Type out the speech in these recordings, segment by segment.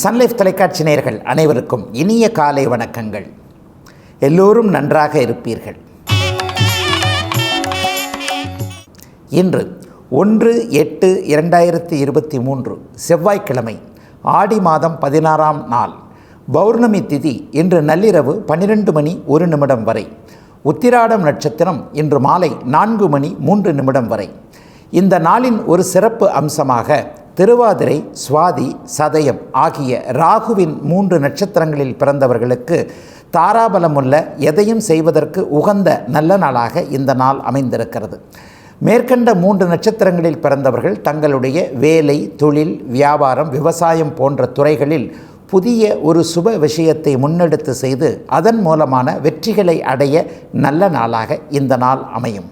Sun Life தொலைக்காட்சி நேயர்கள் அனைவருக்கும் இனிய காலை வணக்கங்கள். எல்லோரும் நன்றாக இருப்பீர்கள். இன்று 1/8/2023 செவ்வாய்க்கிழமை, ஆடி மாதம் 16ஆம் நாள், பௌர்ணமி திதி இன்று நள்ளிரவு 12:01 வரை. உத்திராடம் நட்சத்திரம் இன்று மாலை 4:03 வரை. இந்த நாளின் ஒரு சிறப்பு அம்சமாக திருவாதிரை, சுவாதி, சதயம் ஆகிய ராகுவின் 3 நட்சத்திரங்களில் பிறந்தவர்களுக்கு தாராபலமுள்ள எதையும் செய்வதற்கு உகந்த நல்ல நாளாக இந்த நாள் அமைந்திருக்கிறது. மேற்கண்ட 3 நட்சத்திரங்களில் பிறந்தவர்கள் தங்களுடைய வேலை, தொழில், வியாபாரம், விவசாயம் போன்ற துறைகளில் புதிய ஒரு சுப விஷயத்தை முன்னெடுத்து செய்து அதன் மூலமான வெற்றிகளை அடைய நல்ல நாளாக இந்த நாள் அமையும்.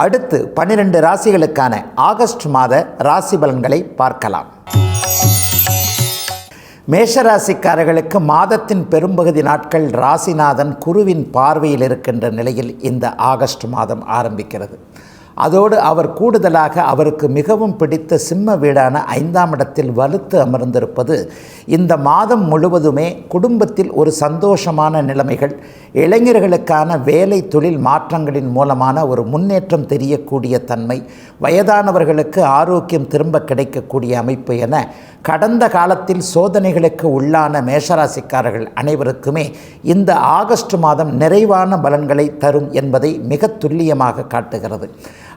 அடுத்து 12 ராசிகளுக்கான ஆகஸ்ட் மாத ராசி பலன்களை பார்க்கலாம். மேஷராசிக்காரர்களுக்கு மாதத்தின் பெரும்பகுதி நாட்கள் ராசிநாதன் குருவின் பார்வையில் இருக்கின்ற நிலையில் இந்த ஆகஸ்ட் மாதம் ஆரம்பிக்கிறது. அதோடு அவர் கூடுதலாக அவருக்கு மிகவும் பிடித்த சிம்ம வீடான 5ஆம் இடத்தில் வலுத்து அமர்ந்திருப்பது இந்த மாதம் முழுவதுமே குடும்பத்தில் ஒரு சந்தோஷமான நிலைமைகள், இளைஞர்களுக்கான வேலை தொழில் மாற்றங்களின் மூலமான ஒரு முன்னேற்றம் தெரியக்கூடிய தன்மை, வயதானவர்களுக்கு ஆரோக்கியம் திரும்ப கிடைக்கக்கூடிய அமைப்பு என கடந்த காலத்தில் சோதனைகளுக்கு உள்ளான மேஷராசிக்காரர்கள் அனைவருக்குமே இந்த ஆகஸ்ட் மாதம் நிறைவான பலன்களை தரும் என்பதை மிக துல்லியமாக காட்டுகிறது.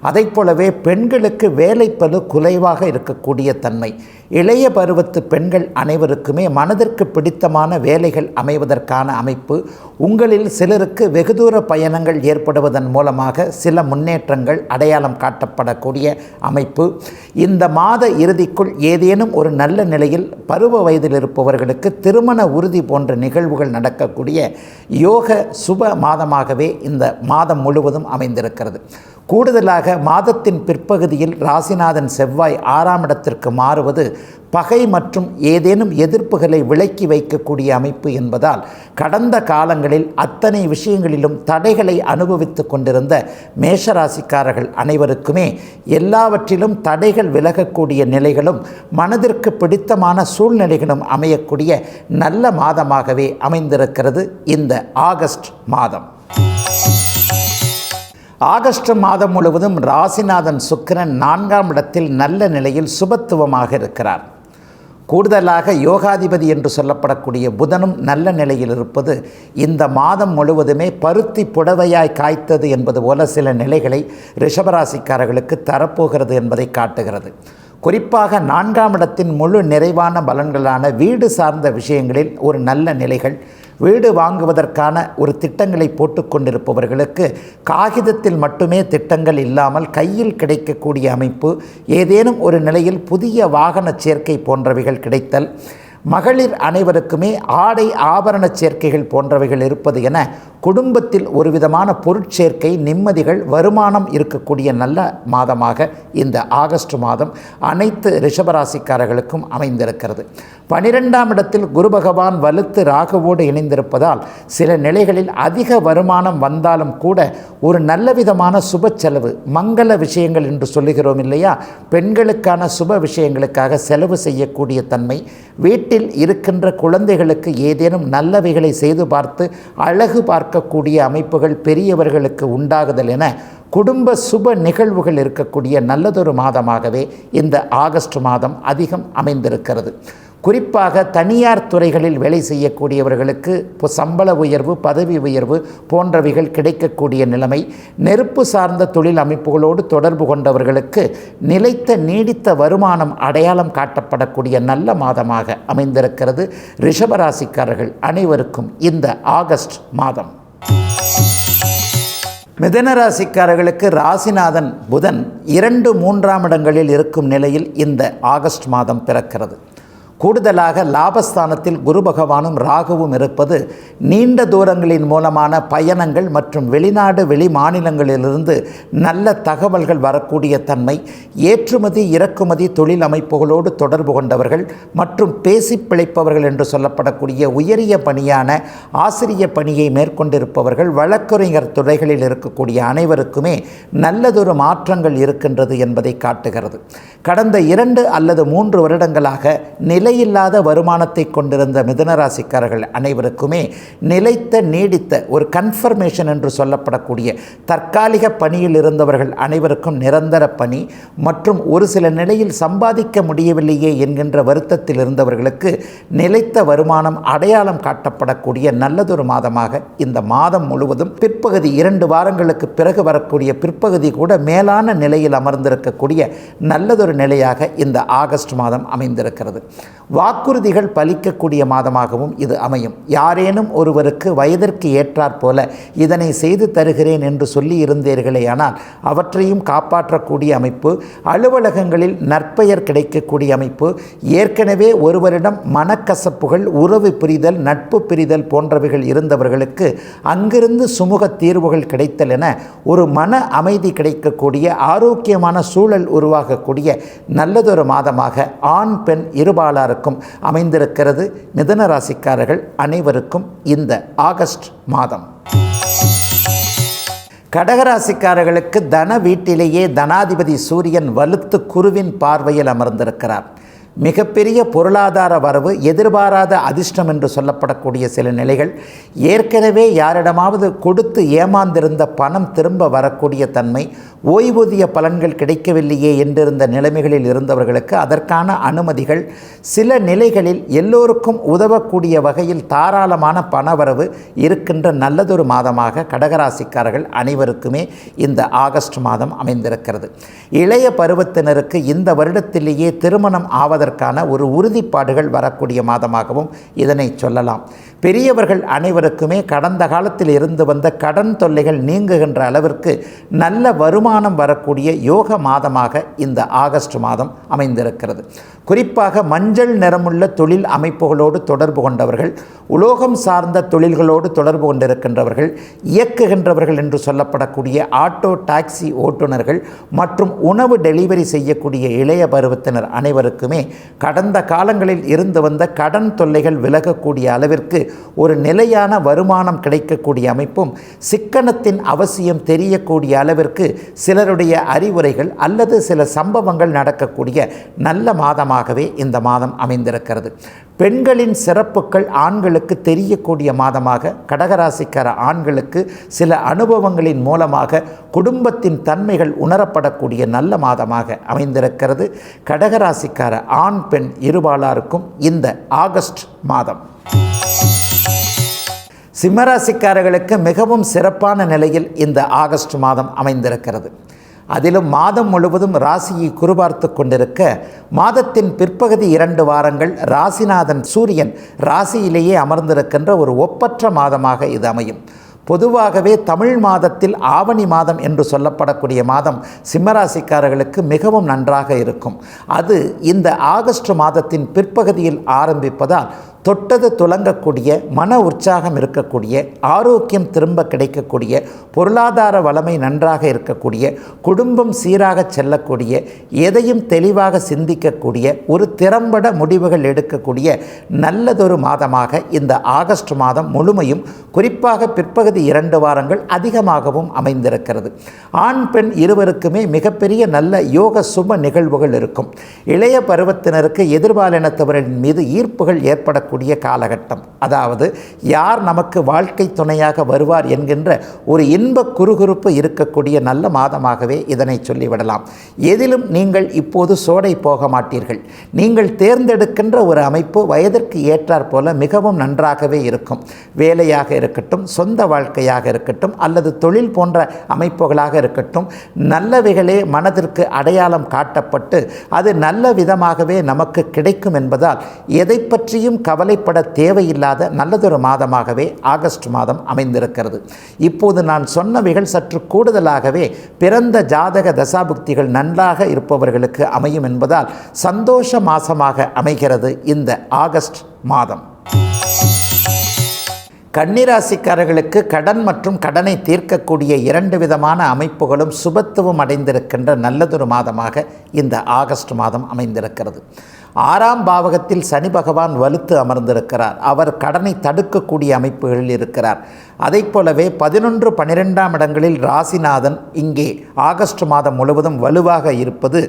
அதைப்போலவே பெண்களுக்கு வேலைப்பளு குறைவாக இருக்கக்கூடிய தன்மை, இளைய பருவத்து பெண்கள் அனைவருக்குமே மனதிற்கு பிடித்தமான வேலைகள் அமைவதற்கான அமைப்பு, உங்களில் சிலருக்கு வெகு தூர பயணங்கள் ஏற்படுவதன் மூலமாக சில முன்னேற்றங்கள் அடையாளம் காட்டப்படக்கூடிய அமைப்பு, இந்த மாத இறுதிக்குள் ஏதேனும் ஒரு நல்ல நிலையில் பருவ வயதில் இருப்பவர்களுக்கு திருமண உறுதி போன்ற நிகழ்வுகள் நடக்கக்கூடிய யோக சுப மாதமாகவே இந்த மாதம் முழுவதும் அமைந்திருக்கிறது. கூடுதலாக மாதத்தின் பிற்பகுதியில் ராசிநாதன் செவ்வாய் 6ஆம் இடத்திற்கு மாறுவது பகை மற்றும் ஏதேனும் எதிர்ப்புகளை விலக்கி வைக்கக்கூடிய அமைப்பு என்பதால் கடந்த காலங்களில் அத்தனை விஷயங்களிலும் தடைகளை அனுபவித்து கொண்டிருந்த மேஷராசிக்காரர்கள் அனைவருக்குமே எல்லாவற்றிலும் தடைகள் விலகக்கூடிய நிலைகளும் மனதிற்கு பிடித்தமான சூழ்நிலைகளும் அமையக்கூடிய நல்ல மாதமாகவே அமைந்திருக்கிறது இந்த ஆகஸ்ட் மாதம். ஆகஸ்ட் மாதம் முழுவதும் ராசிநாதன் சுக்கிரன் 4ஆம் இடத்தில் நல்ல நிலையில் சுபத்துவமாக இருக்கிறார். கூடுதலாக யோகாதிபதி என்று சொல்லப்படக்கூடிய புதனும் நல்ல நிலையில் இருப்பது இந்த மாதம் முழுவதுமே பருத்தி புடவையாய் காய்த்தது என்பது போல சில நிலைகளை ரிஷபராசிக்காரர்களுக்கு தரப்போகிறது என்பதை காட்டுகிறது. குறிப்பாக 4ஆம் இடத்தின் முழு நிறைவான பலன்களான வீடு சார்ந்த விஷயங்களில் ஒரு நல்ல நிலைகள், வீடு வாங்குவதற்கான ஒரு திட்டங்களை போட்டுக்கொண்டிருப்பவர்களுக்கு காகிதத்தில் மட்டுமே திட்டங்கள் இல்லாமல் கையில் கிடைக்கக்கூடிய அமைப்பு, ஏதேனும் ஒரு நிலையில் புதிய வாகன சேர்க்கை போன்றவைகள் கிடைத்தல், மகளிர் அனைவருக்குமே ஆடை ஆபரண சேர்க்கைகள் போன்றவைகள் இருப்பது என குடும்பத்தில் ஒரு விதமான பொருட்சேர்க்கை, நிம்மதிகள், வருமானம் இருக்கக்கூடிய நல்ல மாதமாக இந்த ஆகஸ்ட் மாதம் அனைத்து ரிஷபராசிக்காரர்களுக்கும் அமைந்திருக்கிறது. 12ஆம் இடத்தில் குரு பகவான் வலுத்து ராகுவோடு இணைந்திருப்பதால் சில நிலைகளில் அதிக வருமானம் வந்தாலும் கூட ஒரு நல்ல விதமான சுப செலவு, மங்கள விஷயங்கள் என்று சொல்லுகிறோம் இல்லையா, பெண்களுக்கான சுப விஷயங்களுக்காக செலவு செய்யக்கூடிய தன்மை, வீட்டில் இருக்கின்ற குழந்தைகளுக்கு ஏதேனும் நல்லவைகளை செய்து பார்த்து அழகு பார்க்கக்கூடிய அமைப்புகள் பெரியவர்களுக்கு உண்டாகுதல் என குடும்ப சுப நிகழ்வுகள் இருக்கக்கூடிய நல்லதொரு மாதமாகவே இந்த ஆகஸ்ட் மாதம் அதிகம் அமைந்திருக்கிறது. குறிப்பாக தனியார் துறைகளில் வேலை செய்யக்கூடியவர்களுக்கு சம்பள உயர்வு, பதவி உயர்வு போன்றவைகள் கிடைக்கக்கூடிய நிலைமை, நெருப்பு சார்ந்த தொழில் அமைப்புகளோடு தொடர்பு கொண்டவர்களுக்கு நிலைத்த நீடித்த வருமானம் அடையாளம் காட்டப்படக்கூடிய நல்ல மாதமாக அமைந்திருக்கிறது ரிஷபராசிக்காரர்கள் அனைவருக்கும் இந்த ஆகஸ்ட் மாதம். மிதுனராசிக்காரர்களுக்கு ராசிநாதன் புதன் 2, 3ஆம் இடங்களில் இருக்கும் நிலையில் இந்த ஆகஸ்ட் மாதம் பிறக்கிறது. கூடுதலாக லாபஸ்தானத்தில் குரு பகவானும் ராகுவும் இருப்பது நீண்ட தூரங்களின் மூலமான பயணங்கள் மற்றும் வெளிநாடு வெளி மாநிலங்களிலிருந்து நல்ல தகவல்கள் வரக்கூடிய தன்மை, ஏற்றுமதி இறக்குமதி தொழில் அமைப்புகளோடு தொடர்பு கொண்டவர்கள் மற்றும் பேசி பிழைப்பவர்கள் என்று சொல்லப்படக்கூடிய உயரிய பணியான ஆசிரிய பணியை மேற்கொண்டிருப்பவர்கள், வழக்கறிஞர் துறைகளில் இருக்கக்கூடிய அனைவருக்குமே நல்லதொரு மாற்றங்கள் இருக்கின்றது என்பதை காட்டுகிறது. கடந்த 2 அல்லது 3 வருடங்களாக நிலையில்லாத வருமானத்தை கொண்டிருந்த மிதுனராசிக்காரர்கள் அனைவருக்குமே நிலைத்த நீடித்த ஒரு கன்ஃபர்மேஷன் என்று சொல்லப்படக்கூடிய தற்காலிக பணியில் இருந்தவர்கள் அனைவருக்கும் நிரந்தர பணி மற்றும் ஒரு சில நிலையில் சம்பாதிக்க முடியவில்லையே என்கின்ற வருத்தத்தில் இருந்தவர்களுக்கு நிலைத்த வருமானம் அடையாளம் காட்டப்படக்கூடிய நல்லதொரு மாதமாக இந்த மாதம் முழுவதும் பிற்பகுதி 2 வாரங்களுக்கு பிறகு வரக்கூடிய பிற்பகுதி கூட மேலான நிலையில் அமர்ந்திருக்கக்கூடிய நல்லதொரு நிலையாக இந்த ஆகஸ்ட் மாதம் அமைந்திருக்கிறது. வாக்குறுதிகள் பலிக்கக்கூடிய மாதமாகவும் இது அமையும். யாரேனும் ஒருவருக்கு வயதிற்கு ஏற்றாற் போல இதனை செய்து தருகிறேன் என்று சொல்லி இருந்தீர்களே, ஆனால் அவற்றையும் காப்பாற்றக்கூடிய அமைப்பு, அலுவலகங்களில் நற்பெயர் கிடைக்கக்கூடிய அமைப்பு, ஏற்கனவே ஒருவரிடம் மனக்கசப்புகள், உறவு பிரிதல், நட்பு பிரிதல் போன்றவைகள் இருந்தவர்களுக்கு அங்கிருந்து சுமூக தீர்வுகள் கிடைத்தல் என ஒரு மன அமைதி கிடைக்கக்கூடிய ஆரோக்கியமான சூழல் உருவாகக்கூடிய நல்லதொரு மாதமாக ஆண் பெண் இருபாலாருக்கும் அமைந்திருக்கிறது. மிதுன ராசிக்காரர்கள் அனைவருக்கும் இந்த ஆகஸ்ட் மாதம். கடகராசிக்காரர்களுக்கு தன வீட்டிலேயே தனாதிபதி சூரியன் வலுத்து குருவின் பார்வையில் அமர்ந்திருக்கிறார். மிகப்பெரிய பொருளாதார வரவு, எதிர்பாராத அதிர்ஷ்டம் என்று சொல்லப்படக்கூடிய சில நிலைகள், ஏற்கனவே யாரிடமாவது கொடுத்து ஏமாந்திருந்த பணம் திரும்ப வரக்கூடிய தன்மை, ஓய்வூதிய பலன்கள் கிடைக்கவில்லையே என்றிருந்த நிலைமைகளில் இருந்தவர்களுக்கு அதற்கான அனுமதிகள், சில நிலைகளில் எல்லோருக்கும் உதவக்கூடிய வகையில் தாராளமான பணவரவு இருக்கின்ற நல்லதொரு மாதமாக கடகராசிக்காரர்கள் அனைவருக்குமே இந்த ஆகஸ்ட் மாதம் அமைந்திருக்கிறது. இளைய பருவத்தினருக்கு இந்த வருடத்திலேயே திருமணம் ஆவதற்கான ஒரு உறுதிப்பாடுகள் வரக்கூடிய மாதமாகவும் இதனை சொல்லலாம். பெரியவர்கள் அனைவருக்குமே கடந்த காலத்தில் இருந்து வந்த கடன் தொல்லைகள் நீங்குகின்ற அளவிற்கு நல்ல வருமானம் வரக்கூடிய யோக மாதமாக இந்த ஆகஸ்ட் மாதம் அமைந்திருக்கிறது. குறிப்பாக மஞ்சள் நிறமுள்ள தொழில் அமைப்புகளோடு தொடர்பு கொண்டவர்கள், உலோகம் சார்ந்த தொழில்களோடு தொடர்பு கொண்டிருக்கின்றவர்கள், இயக்குகின்றவர்கள் என்று சொல்லப்படக்கூடிய ஆட்டோ டாக்ஸி ஓட்டுநர்கள் மற்றும் உணவு டெலிவரி செய்யக்கூடிய இளைய பருவத்தினர் அனைவருக்குமே கடந்த காலங்களில் இருந்து வந்த கடன் தொல்லைகள் விலகக்கூடிய அளவிற்கு ஒரு நிலையான வருமானம் கிடைக்கக்கூடிய அமைப்பும், சிக்கனத்தின் அவசியம் தெரியக்கூடிய அளவிற்கு சிலருடைய அறிவுரைகள் அல்லது சில சம்பவங்கள் நடக்கக்கூடிய நல்ல மாதமாகவே இந்த மாதம் அமைந்திருக்கிறது. பெண்களின் சிறப்புகள் ஆண்களுக்கு தெரியக்கூடிய மாதமாக, கடகராசிக்கார ஆண்களுக்கு சில அனுபவங்களின் மூலமாக குடும்பத்தின் தன்மைகள் உணரப்படக்கூடிய நல்ல மாதமாக அமைந்திருக்கிறது. கடகராசிக்கார ஆண் பெண் இருபாலாருக்கும் இந்த ஆகஸ்ட் மாதம். சிம்மராசிக்காரர்களுக்கு மிகவும் சிறப்பான நிலையில் இந்த ஆகஸ்ட் மாதம் அமைந்திருக்கிறது. அதிலும் மாதம் முழுவதும் ராசியை குறிபார்த்து கொண்டிருக்க, மாதத்தின் பிற்பகுதி 2 வாரங்கள் ராசிநாதன் சூரியன் ராசியிலேயே அமர்ந்திருக்கின்ற ஒரு ஒப்பற்ற மாதமாக இது அமையும். பொதுவாகவே தமிழ் மாதத்தில் ஆவணி மாதம் என்று சொல்லப்படக்கூடிய மாதம் சிம்மராசிக்காரர்களுக்கு மிகவும் நன்றாக இருக்கும். அது இந்த ஆகஸ்ட் மாதத்தின் பிற்பகுதியில் ஆரம்பிப்பதால் தொட்டது துலங்கக்கூடிய, மன உற்சாகம் இருக்கக்கூடிய, ஆரோக்கியம் திரும்ப கிடைக்கக்கூடிய, பொருளாதார வளமை நன்றாக இருக்கக்கூடிய, குடும்பம் சீராக செல்லக்கூடிய, எதையும் தெளிவாக சிந்திக்கக்கூடிய, ஒரு திறம்பட முடிவுகள் எடுக்கக்கூடிய நல்லதொரு மாதமாக இந்த ஆகஸ்ட் மாதம் முழுமையும், குறிப்பாக பிற்பகுதி 2 வாரங்கள் அதிகமாகவும் அமைந்திருக்கிறது. ஆண் பெண் இருவருக்குமே மிகப்பெரிய நல்ல யோக சுப நிகழ்வுகள் இருக்கும். இளைய பருவத்தினருக்கு எதிர்பாலினத்தவரின் மீது ஈர்ப்புகள் ஏற்பட காலகட்டம். அதாவது யார் நமக்கு வாழ்க்கை துணையாக வருவார் என்கின்ற ஒரு இன்ப குறுகுறுப்பு இருக்கக்கூடிய நல்ல மாதமாகவே இதனை சொல்லிவிடலாம். எதிலும் நீங்கள் இப்போது சோடை போக மாட்டீர்கள். நீங்கள் தேர்ந்தெடுக்கின்ற ஒரு அமைப்பு வயதிற்கு ஏற்றாற் போல மிகவும் நன்றாகவே இருக்கும். வேலையாக இருக்கட்டும், சொந்த வாழ்க்கையாக இருக்கட்டும், அல்லது தொழில் போன்ற அமைப்புகளாக இருக்கட்டும், நல்லவைகளே மனதிற்கு அடையாளம் காட்டப்பட்டு அது நல்ல விதமாகவே நமக்கு கிடைக்கும் என்பதால் எதை பற்றியும் கவலை கவலைப்பட தேவையில்லாத நல்லதொரு மாதமாகவே ஆகஸ்ட் மாதம் அமைந்திருக்கிறது. இப்போது நான் சொன்னவைகள் சற்று கூடுதலாகவே பிறந்த ஜாதக தசாபுக்திகள் நன்றாக இருப்பவர்களுக்கு அமையும் என்பதால் சந்தோஷ மாதமாக அமைகிறது இந்த ஆகஸ்ட் மாதம். கன்னிராசிக்காரர்களுக்கு கடன் மற்றும் கடனை தீர்க்கக்கூடிய 2 விதமான அமைப்புகளும் சுபத்துவம் அடைந்திருக்கின்ற நல்லதொரு மாதமாக இந்த ஆகஸ்ட் மாதம் அமைந்திருக்கிறது. 6ஆம் பாவகத்தில் சனி பகவான் வலுத்து அமர்ந்திருக்கிறார். அவர் கடனை தடுக்கக்கூடிய அமைப்புகளில் இருக்கிறார். அதை போலவே 11, 12ஆம் இடங்களில் ராசிநாதன் இங்கே ஆகஸ்ட் மாதம் முழுவதும் வலுவாக இருப்பது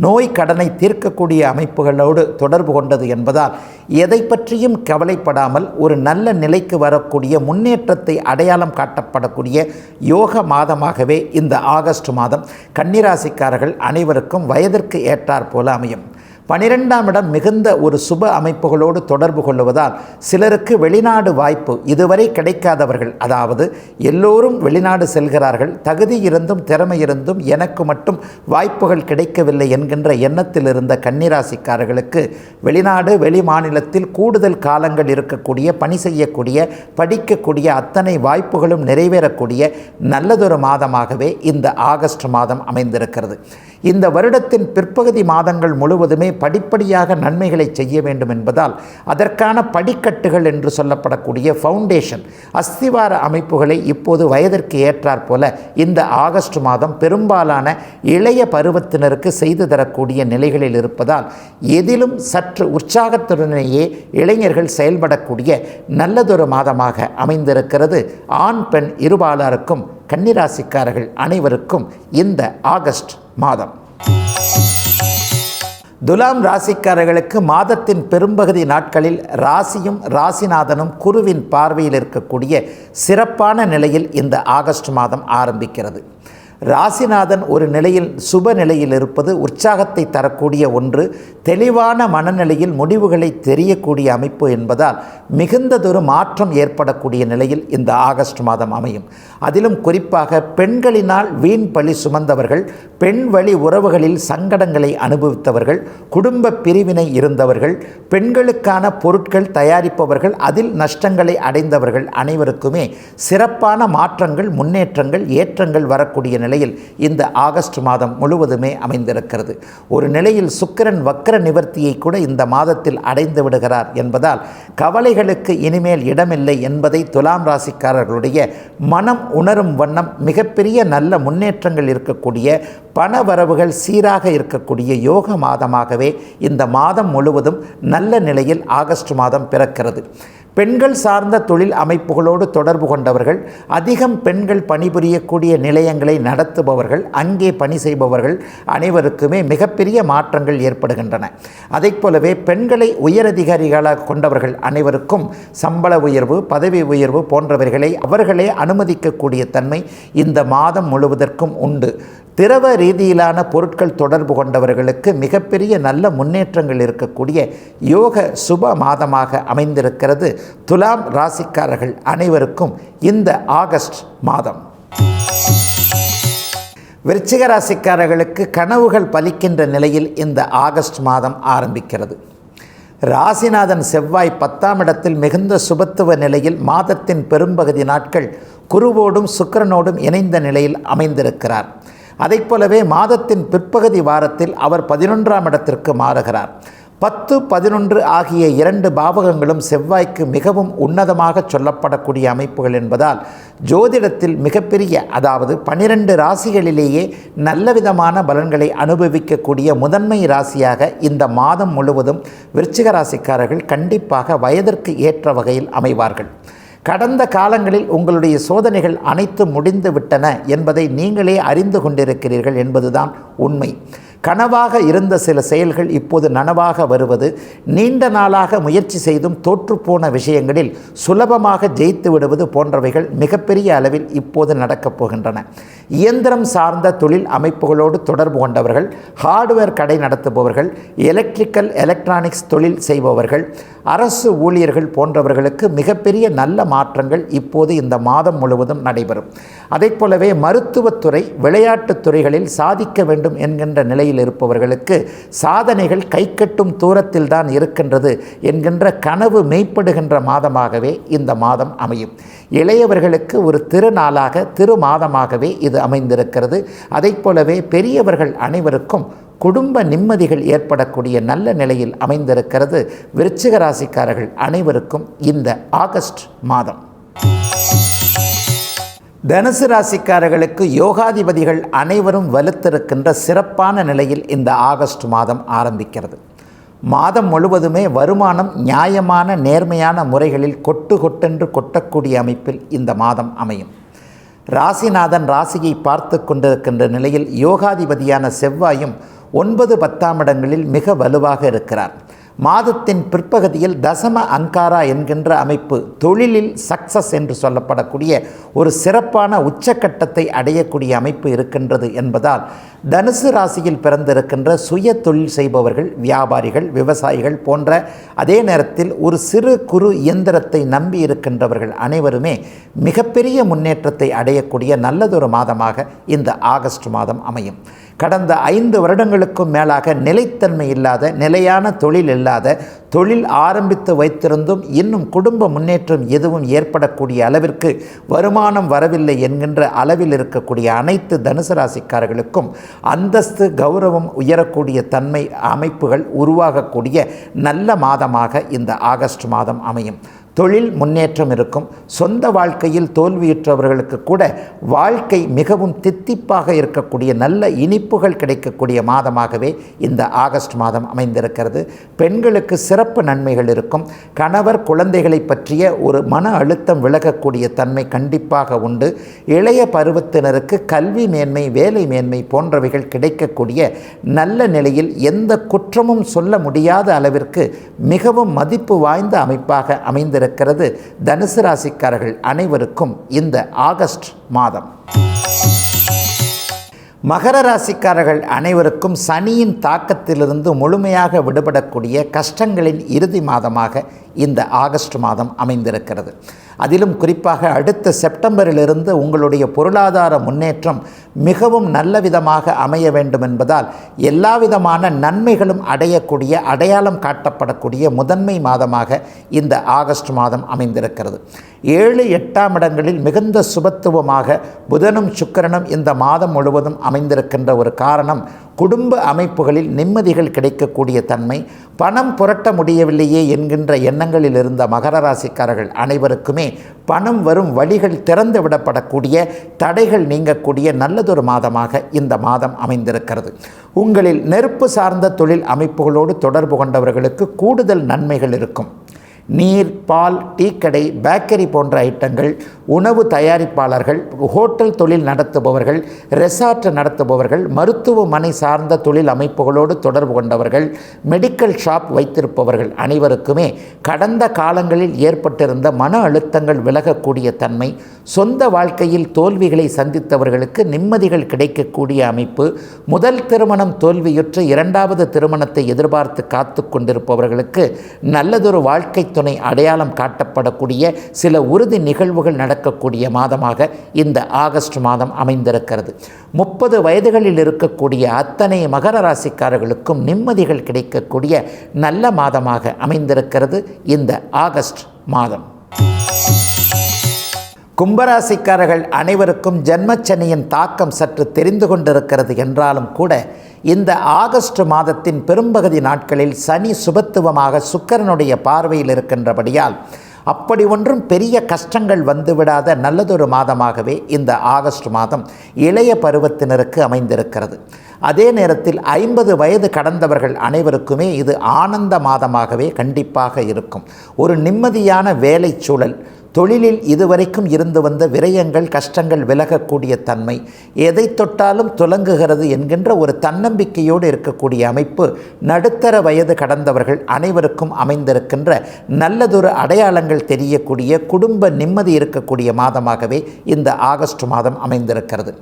நோய் கடனை தீர்க்கக்கூடிய அமைப்புகளோடு தொடர்பு கொண்டது என்பதால் எதை பற்றியும் கவலைப்படாமல் ஒரு நல்ல நிலைக்கு வரக்கூடிய முன்னேற்றத்தை அடையாளம் காட்டப்படக்கூடிய யோக மாதமாகவே இந்த ஆகஸ்ட் மாதம் கன்னிராசிக்காரர்கள் அனைவருக்கும் வயதிற்கு ஏற்றாற் போல அமையும். 12ஆம் இடம் மிகுந்த ஒரு சுப அமைப்புகளோடு தொடர்பு கொள்வதால் சிலருக்கு வெளிநாடு வாய்ப்பு இதுவரை கிடைக்காதவர்கள், அதாவது எல்லோரும் வெளிநாடு செல்கிறார்கள், தகுதி இருந்தும் திறமை இருந்தும் எனக்கு மட்டும் வாய்ப்புகள் கிடைக்கவில்லை என்கின்ற எண்ணத்தில் இருந்த கன்னிராசிக்காரர்களுக்கு வெளிநாடு வெளி மாநிலத்தில் கூடுதல் காலங்கள் இருக்கக்கூடிய, பணி செய்யக்கூடிய, படிக்கக்கூடிய அத்தனை வாய்ப்புகளும் நிறைவேறக்கூடிய நல்லதொரு மாதமாகவே இந்த ஆகஸ்ட் மாதம் அமைந்திருக்கிறது. இந்த வருடத்தின் பிற்பகுதி மாதங்கள் முழுவதுமே படிப்படியாக நன்மைகளை செய்ய வேண்டும் என்பதால் அதற்கான படிக்கட்டுகள் என்று சொல்லப்படக்கூடிய ஃபவுண்டேஷன் அஸ்திவார அமைப்புகளை இப்போது வயதிற்கு ஏற்றாற் போல இந்த ஆகஸ்ட் மாதம் பெரும்பாலான இளைய பருவத்தினருக்கு செய்து தரக்கூடிய நிலைகளில் இருப்பதால் எதிலும் சற்று உற்சாகத்துடனேயே இளைஞர்கள் செயல்படக்கூடிய நல்லதொரு மாதமாக அமைந்திருக்கிறது. ஆண் பெண் இருபாலருக்கும் கன்னிராசிக்காரர்கள் அனைவருக்கும் இந்த ஆகஸ்ட் மாதம். துலாம் ராசிக்காரர்களுக்கு மாதத்தின் பெரும்பகுதி நாட்களில் ராசியும் ராசிநாதனும் குருவின் பார்வையில் இருக்கக்கூடிய சிறப்பான நிலையில் இந்த ஆகஸ்ட் மாதம் ஆரம்பிக்கிறது. ராசிநாதன் ஒரு நிலையில் சுப நிலையில் இருப்பது உற்சாகத்தை தரக்கூடிய ஒன்று, தெளிவான மனநிலையில் முடிவுகளை தெரியக்கூடிய அமைப்பு என்பதால் மிகுந்ததொரு மாற்றம் ஏற்படக்கூடிய நிலையில் இந்த ஆகஸ்ட் மாதம் அமையும். அதிலும் குறிப்பாக பெண்களினால் வீண் பழி சுமந்தவர்கள், பெண் வழி உறவுகளில் சங்கடங்களை அனுபவித்தவர்கள், குடும்ப பிரிவினை இருந்தவர்கள், பெண்களுக்கான பொருட்கள் தயாரிப்பவர்கள், அதில் நஷ்டங்களை அடைந்தவர்கள் அனைவருக்குமே சிறப்பான மாற்றங்கள், முன்னேற்றங்கள், ஏற்றங்கள் வரக்கூடிய நிலையில் இந்த ஆகஸ்ட் மாதம் முழுவதுமே அமைந்திருக்கிறது. ஒரு நிலையில் சுக்கிரன் வக்ர நிவர்த்தியை கூட இந்த மாதத்தில் அடைந்து விடுகிறார் என்பதால் கவலைகளுக்கு இனிமேல் இடமில்லை என்பதை துலாம் ராசிக்காரர்களுடைய மனம் உணரும் வண்ணம் மிகப்பெரிய நல்ல முன்னேற்றங்கள் இருக்கக்கூடிய, பண வரவுகள் சீராக இருக்கக்கூடிய யோக மாதமாகவே இந்த மாதம் முழுவதும் நல்ல நிலையில் ஆகஸ்ட் மாதம் பிறக்கிறது. பெண்கள் சார்ந்த தொழில் அமைப்புகளோடு தொடர்பு கொண்டவர்கள், அதிகம் பெண்கள் பணிபுரியக்கூடிய நிலையங்களை நடத்துபவர்கள், அங்கே பணி செய்பவர்கள் அனைவருக்குமே மிகப்பெரிய மாற்றங்கள் ஏற்படுகின்றன. அதை போலவே பெண்களை உயரதிகாரிகளாக கொண்டவர்கள் அனைவருக்கும் சம்பள உயர்வு, பதவி உயர்வு போன்றவர்களை அவர்களே அனுமதிக்கக்கூடிய தன்மை இந்த மாதம் முழுவதற்கும் உண்டு. திரவ ரீதியிலான பொருட்கள் தொடர்பு கொண்டவர்களுக்கு மிகப்பெரிய நல்ல முன்னேற்றங்கள் இருக்கக்கூடிய யோக சுப மாதமாக அமைந்திருக்கிறது துலாம் ராசிக்காரர்கள் அனைவருக்கும் இந்த ஆகஸ்ட் மாதம். விருச்சிக ராசிக்காரர்களுக்கு கனவுகள் பலிக்கின்ற நிலையில் இந்த ஆகஸ்ட் மாதம் ஆரம்பிக்கிறது. ராசிநாதன் செவ்வாய் 10ஆம் இடத்தில் மிகுந்த சுபத்துவ நிலையில் மாதத்தின் பெரும்பகுதி நாட்கள் குருவோடும் சுக்கிரனோடும் இணைந்த நிலையில் அமைந்திருக்கிறார். அதைப் போலவே மாதத்தின் பிற்பகுதி வாரத்தில் அவர் 11ஆம் இடத்திற்கு மாறுகிறார். 10, 11 ஆகிய 2 பாவகங்களும் செவ்வாய்க்கு மிகவும் உன்னதமாக சொல்லப்படக்கூடிய அமைப்புகள் என்பதால் ஜோதிடத்தில் மிகப்பெரிய, அதாவது 12 ராசிகளிலேயே நல்ல விதமான பலன்களை அனுபவிக்கக்கூடிய முதன்மை ராசியாக இந்த மாதம் முழுவதும் விருச்சிக ராசிக்காரர்கள் கண்டிப்பாக வயதிற்கு ஏற்ற வகையில் அமைவார்கள். கடந்த காலங்களில் உங்களுடைய சோதனைகள் அனைத்தும் முடிந்து விட்டன என்பதை நீங்களே அறிந்து கொண்டிருக்கிறீர்கள் என்பதுதான் உண்மை. கனவாக இருந்த சில செயல்கள் இப்போது நனவாக வருவது, நீண்ட நாளாக முயற்சி செய்தும் தோற்றுப்போன விஷயங்களில் சுலபமாக ஜெயித்து விடுவது போன்றவைகள் மிகப்பெரிய அளவில் இப்போது நடக்கப் போகின்றன. இயந்திரம் சார்ந்த தொழில் அமைப்புகளோடு தொடர்பு கொண்டவர்கள், ஹார்ட்வேர் கடை நடத்துபவர்கள், எலக்ட்ரிக்கல் எலக்ட்ரானிக்ஸ் தொழில் செய்பவர்கள், அரசு ஊழியர்கள் போன்றவர்களுக்கு மிகப்பெரிய நல்ல மாற்றங்கள் இப்போது இந்த மாதம் முழுவதும் நடைபெறும். அதைப் போலவே மருத்துவத்துறை, விளையாட்டுத் துறைகளில் சாதிக்க வேண்டும் என்கின்ற நிலையில் இருப்பவர்களுக்கு சாதனைகள் கைக்கட்டும் தூரத்தில் தான் இருக்கின்றது என்கின்ற கனவு மெய்ப்படுகின்ற மாதமாகவே இந்த மாதம் அமையும். இளையவர்களுக்கு ஒரு திருநாளாக, திருமாதமாகவே இது அமைந்திருக்கிறது. அதைப் போலவே பெரியவர்கள் அனைவருக்கும் குடும்ப நிம்மதிகள் ஏற்படக்கூடிய நல்ல நிலையில் அமைந்திருக்கிறது. விருச்சிக ராசிக்காரர்கள் அனைவருக்கும் இந்த ஆகஸ்ட் மாதம். தனுசு ராசிக்காரர்களுக்கு யோகாதிபதிகள் அனைவரும் வலுத்திருக்கின்ற சிறப்பான நிலையில் இந்த ஆகஸ்ட் மாதம் ஆரம்பிக்கிறது. மாதம் முழுவதுமே வருமானம் நியாயமான நேர்மையான முறைகளில் கொட்டென்று கொட்டக்கூடிய அமைப்பில் இந்த மாதம் அமையும். ராசிநாதன் ராசியை பார்த்து கொண்டிருக்கின்ற நிலையில் யோகாதிபதியான செவ்வாயும் 9, 10ஆம் இடங்களில் மிக வலுவாக இருக்கிறார். மாதத்தின் பிற்பகுதியில் தசம அங்காரா என்கின்ற அமைப்பு தொழிலில் சக்சஸ் என்று சொல்லப்படக்கூடிய ஒரு சிறப்பான உச்சக்கட்டத்தை அடையக்கூடிய அமைப்பு இருக்கின்றது என்பதால் தனுசு ராசியில் பிறந்திருக்கின்ற சுய தொழில் செய்பவர்கள், வியாபாரிகள், விவசாயிகள் போன்ற, அதே நேரத்தில் ஒரு சிறு குறு இயந்திரத்தை நம்பி இருக்கின்றவர்கள் அனைவருமே மிகப்பெரிய முன்னேற்றத்தை அடையக்கூடிய நல்லதொரு மாதமாக இந்த ஆகஸ்ட் மாதம் அமையும். கடந்த 5 வருடங்களுக்கும் மேலாக நிலைத்தன்மை இல்லாத, நிலையான தொழில் இல்லாத, தொழில் ஆரம்பித்து வைத்திருந்தும் இன்னும் குடும்ப முன்னேற்றம் எதுவும் ஏற்படக்கூடிய அளவிற்கு வருமானம் வரவில்லை என்கின்ற அளவில் இருக்கக்கூடிய அனைத்து தனுசு ராசிக்காரர்களுக்கும் அந்தஸ்து, கௌரவம் உயரக்கூடிய தன்மை அமைப்புகள் உருவாகக்கூடிய நல்ல மாதமாக இந்த ஆகஸ்ட் மாதம் அமையும். தொழில் முன்னேற்றம் இருக்கும். சொந்த வாழ்க்கையில் தோல்வியுற்றவர்களுக்கு கூட வாழ்க்கை மிகவும் தித்திப்பாக இருக்கக்கூடிய நல்ல இனிப்புகள் கிடைக்கக்கூடிய மாதமாகவே இந்த ஆகஸ்ட் மாதம் அமைந்திருக்கிறது. பெண்களுக்கு சிறப்பு நன்மைகள் இருக்கும். கணவர், குழந்தைகளை பற்றிய ஒரு மன அழுத்தம் விலகக்கூடிய தன்மை கண்டிப்பாக உண்டு. இளைய பருவத்தினருக்கு கல்வி மேன்மை, வேலை மேன்மை போன்றவைகள் கிடைக்கக்கூடிய நல்ல நிலையில் எந்த குற்றமும் சொல்ல முடியாத அளவிற்கு மிகவும் மதிப்பு வாய்ந்த அமைப்பாக அமைந்திருக்கிறது தனுசு ராசிக்காரர்கள் அனைவருக்கும் இந்த ஆகஸ்ட் மாதம். மகர ராசிக்காரர்கள் அனைவருக்கும் சனியின் தாக்கத்திலிருந்து முழுமையாக விடுபடக்கூடிய கஷ்டங்களின் இறுதி மாதமாக இந்த ஆகஸ்ட் மாதம் அமைந்திருக்கிறது. அதிலும் குறிப்பாக அடுத்த செப்டம்பரிலிருந்து உங்களுடைய பொருளாதார முன்னேற்றம் மிகவும் நல்ல விதமாக அமைய வேண்டும் என்பதால் எல்லா விதமான நன்மைகளும் அடையக்கூடிய, அடையாளம் காட்டப்படக்கூடிய முதன்மை மாதமாக இந்த ஆகஸ்ட் மாதம் அமைந்திருக்கிறது. 7, 8ஆம் இடங்களில் மிகுந்த சுபத்துவமாக புதனும் சுக்கிரனும் இந்த மாதம் முழுவதும் அமைந்திருக்கின்ற ஒரு காரணம், குடும்ப அமைப்புகளில் நிம்மதிகள் கிடைக்கக்கூடிய தன்மை, பணம் புரட்ட முடியவில்லையே என்கின்ற எண்ணங்களில் இருந்த மகர ராசிக்காரர்கள் அனைவருக்குமே பணம் வரும் வழிகள் திறந்து விடப்படக்கூடிய, தடைகள் நீங்கக்கூடிய நல்லதொரு மாதமாக இந்த மாதம் அமைந்திருக்கிறது. உங்களில் நெருப்பு சார்ந்த தொழில் அமைப்புகளோடு தொடர்பு கொண்டவர்களுக்கு கூடுதல் நன்மைகள் இருக்கும். நீர், பால், டீக்கடை, பேக்கரி போன்ற ஐட்டங்கள், உணவு தயாரிப்பாளர்கள், ஹோட்டல் தொழில் நடத்துபவர்கள், ரெசார்ட் நடத்துபவர்கள், மருத்துவமனை சார்ந்த தொழில் அமைப்புகளோடு தொடர்பு கொண்டவர்கள், மெடிக்கல் ஷாப் வைத்திருப்பவர்கள் அனைவருக்குமே கடந்த காலங்களில் ஏற்பட்டிருந்த மன அழுத்தங்கள் விலகக்கூடிய தன்மை, சொந்த வாழ்க்கையில் தோல்விகளை சந்தித்தவர்களுக்கு நிம்மதிகள் கிடைக்கக்கூடிய அமைப்பு, முதல் திருமணம் தோல்வியுற்று 2வது திருமணத்தை எதிர்பார்த்து காத்து கொண்டிருப்பவர்களுக்கு நல்லதொரு வாழ்க்கை துணை அடையாளம் காட்டப்படக்கூடிய சில உறுதி நிகழ்வுகள் நடக்கக்கூடிய மாதமாக இந்த ஆகஸ்ட் மாதம் அமைந்திருக்கிறது. 30 வயதுகளில் இருக்கக்கூடிய அத்தனை மகர ராசிக்காரர்களுக்கும் நிம்மதிகள் கிடைக்கக்கூடிய நல்ல மாதமாக அமைந்திருக்கிறது இந்த ஆகஸ்ட் மாதம். கும்பராசிக்காரர்கள் அனைவருக்கும் ஜென்மச்சனியின் தாக்கம் சற்று தெரிந்து கொண்டிருக்கிறது என்றாலும் கூட இந்த ஆகஸ்ட் மாதத்தின் பெரும்பகுதி நாட்களில் சனி சுபத்துவமாக சுக்கிரனுடைய பார்வையில் இருக்கின்றபடியால் அப்படி ஒன்றும் பெரிய கஷ்டங்கள் வந்துவிடாத நல்லதொரு மாதமாகவே இந்த ஆகஸ்ட் மாதம் இளைய பருவத்தினருக்கு அமைந்திருக்கிறது. அதே நேரத்தில் 50 வயது கடந்தவர்கள் அனைவருக்குமே இது ஆனந்த மாதமாகவே கண்டிப்பாக இருக்கும். ஒரு நிம்மதியான வேலை சூழல், தொழிலில் இதுவரைக்கும் இருந்து வந்த விரயங்கள், கஷ்டங்கள் விலகக்கூடிய தன்மை, எதை தொட்டாலும் துலங்குகிறது என்கின்ற ஒரு தன்னம்பிக்கையோடு இருக்கக்கூடிய அமைப்பு நடுத்தர வயது கடந்தவர்கள் அனைவருக்கும் அமைந்திருக்கின்ற நல்லதொரு அடையாளங்கள் தெரியக்கூடிய, குடும்ப நிம்மதி இருக்கக்கூடிய மாதமாகவே இந்த ஆகஸ்ட் மாதம் அமைந்திருக்கிறது.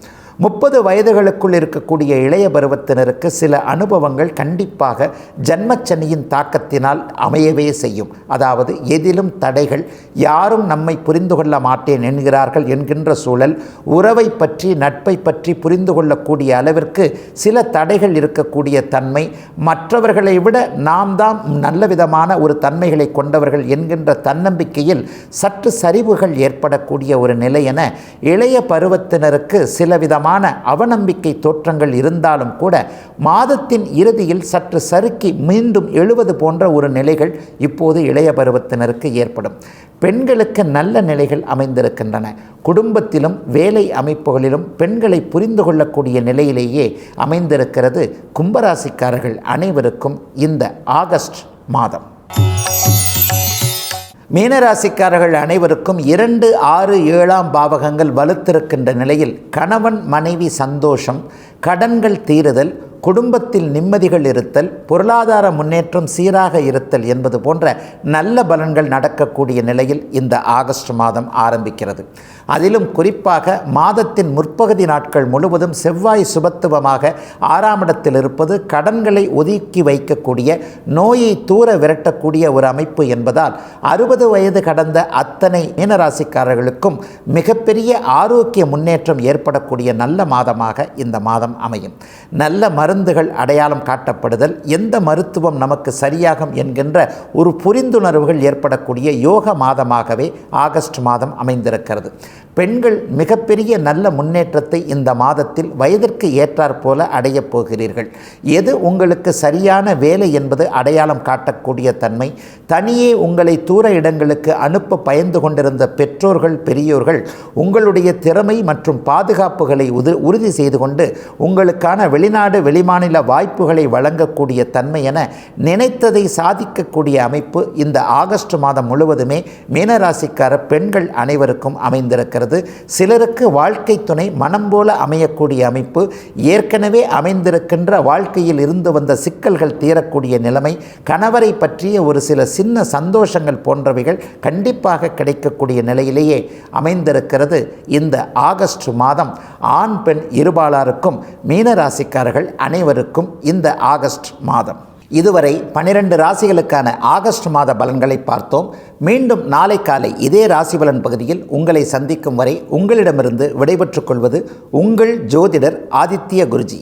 30 வயதுகளுக்குள் இருக்கக்கூடிய இளைய பருவத்தினருக்கு சில அனுபவங்கள் கண்டிப்பாக ஜன்மச்சனியின் தாக்கத்தினால் அமையவே செய்யும். அதாவது எதிலும் தடைகள், யாரும் நம்மை புரிந்து கொள்ள மாட்டேன் என்கிறார்கள் என்கின்ற சூழல், உறவை பற்றி நட்பை பற்றி புரிந்து கொள்ளக்கூடிய அளவிற்கு சில தடைகள் இருக்கக்கூடிய தன்மை, மற்றவர்களை விட நாம் தான் நல்ல விதமான ஒரு தன்மைகளை கொண்டவர்கள் என்கின்ற தன்னம்பிக்கையில் சற்று சரிவுகள் ஏற்படக்கூடிய ஒரு நிலை என இளைய பருவத்தினருக்கு சில விதமான அவநம்பிக்கை தோற்றங்கள் இருந்தாலும் கூட மாதத்தின் இறுதியில் சற்று சறுக்கி மீண்டும் எழுவது போன்ற ஒரு நிலைகள் இப்போது இளைய பருவத்தினருக்கு ஏற்படும். பெண்களுக்கு நல்ல நிலைகள் அமைந்திருக்கின்றன. குடும்பத்திலும் வேலை அமைப்புகளிலும் பெண்களை புரிந்து கொள்ளக்கூடிய நிலையிலேயே அமைந்திருக்கிறது கும்பராசிக்காரர்கள் அனைவருக்கும் இந்த ஆகஸ்ட் மாதம். மீனராசிக்காரர்கள் அனைவருக்கும் 2, 6, 7ஆம் பாவகங்கள் வலுத்திருக்கின்ற நிலையில் கணவன் மனைவி சந்தோஷம், கடன்கள் தீருதல், குடும்பத்தில் நிம்மதிகள் இருத்தல், பொருளாதார முன்னேற்றம் சீராக இருத்தல் என்பது போன்ற நல்ல பலன்கள் நடக்கக்கூடிய நிலையில் இந்த ஆகஸ்ட் மாதம் ஆரம்பிக்கிறது. அதிலும் குறிப்பாக மாதத்தின் முற்பகுதி நாட்கள் முழுவதும் செவ்வாய் சுபத்துவமாக 6ஆம் இடத்தில் இருப்பது கடன்களை ஒதுக்கி வைக்கக்கூடிய, நோயை தூர விரட்டக்கூடிய ஒரு அமைப்பு என்பதால் 60 வயது கடந்த அத்தனை மீனராசிக்காரர்களுக்கும் மிகப்பெரிய ஆரோக்கிய முன்னேற்றம் ஏற்படக்கூடிய நல்ல மாதமாக இந்த மாதம் அமையும். நல்ல மருந்துகள் அடையாளம் காட்டப்படுதல், எந்த மருத்துவம் நமக்கு சரியாகும் என்கின்ற ஒரு புரிந்துணர்வுகள் ஏற்படக்கூடிய யோக மாதமாகவே ஆகஸ்ட் மாதம் அமைந்திருக்கிறது. பெண்கள் மிகப்பெரிய நல்ல முன்னேற்றத்தை இந்த மாதத்தில் வயதிற்கு ஏற்றாற்போல அடையப் போகிறீர்கள். எது உங்களுக்கு சரியான வேலை என்பது அடையாளம் காட்டக்கூடிய தன்மை, தனியே உங்களை தூர இடங்களுக்கு அனுப்ப பயந்து கொண்டிருந்த பெற்றோர்கள் பெரியோர்கள் உங்களுடைய திறமை மற்றும் பாதுகாப்புகளை உறுதி செய்து கொண்டு உங்களுக்கான வெளிநாடு வெளிமாநில வாய்ப்புகளை வழங்கக்கூடிய தன்மை என நினைத்ததை சாதிக்கக்கூடிய அமைப்பு இந்த ஆகஸ்ட் மாதம் முழுவதுமே மீனராசிக்கார பெண்கள் அனைவருக்கும் அமைந்திருக்கிறது. சிலருக்கு வாழ்க்கை துணை மனம் போல அமையக்கூடிய அமைப்பு, ஏற்கனவே அமைந்திருக்கின்ற வாழ்க்கையில் இருந்து வந்த சிக்கல்கள் தீரக்கூடிய நிலைமை, கணவரை பற்றிய ஒரு சில சின்ன சந்தோஷங்கள் போன்றவைகள் கண்டிப்பாக கிடைக்கக்கூடிய நிலையிலேயே அமைந்திருக்கிறது இந்த ஆகஸ்ட் மாதம். ஆண் பெண் இருபாலாருக்கும் மீனராசிக்காரர்கள் அனைவருக்கும் இந்த ஆகஸ்ட் மாதம். இதுவரை 12 ராசிகளுக்கான ஆகஸ்ட் மாத பலன்களை பார்த்தோம். மீண்டும் நாளை காலை இதே ராசி பலன் பகுதியில் உங்களை சந்திக்கும் வரை உங்களிடமிருந்து விடைபெற்றுக் கொள்வது உங்கள் ஜோதிடர் ஆதித்ய குருஜி.